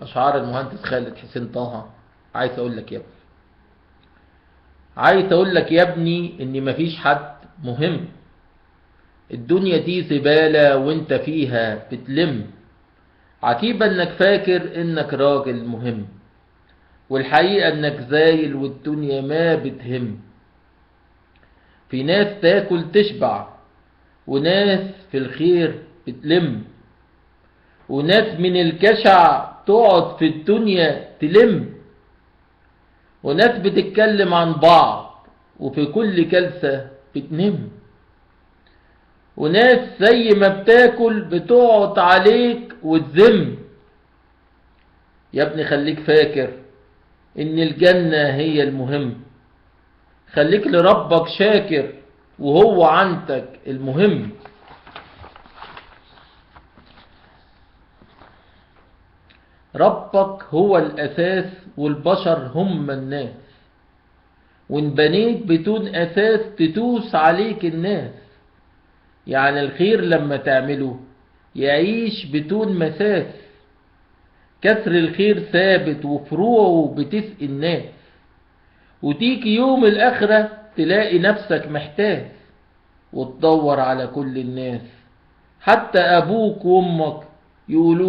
أشعار المهندس خالد حسين طه. عايز أقول لك يا ابني، عايز أقول لك يا ابني إن مفيش حد مهم. الدنيا دي زبالة وانت فيها بتلم. عجيبة انك فاكر انك راجل مهم، والحقيقة انك زايل والدنيا ما بتهم. في ناس تاكل تشبع، وناس في الخير بتلم، وناس من الجشع تقعد في الدنيا تلم، وناس بتتكلم عن بعض وفي كل جلسة بتنم، وناس زي ما بتاكل بتقعد عليك وتذم. يا ابني خليك فاكر ان الجنة هي المهم، خليك لربك شاكر وهو عندك المهم. ربك هو الأساس والبشر هم الناس، وإن بنيت بدون أساس تدوس عليك الناس. يعني الخير لما تعمله يعيش بدون مساس، كسر الخير ثابت وفروعه بتسقي الناس، وتيجي يوم الآخرة تلاقي نفسك محتاس، وتدور على كل الناس حتى أبوك وأمك يقولوا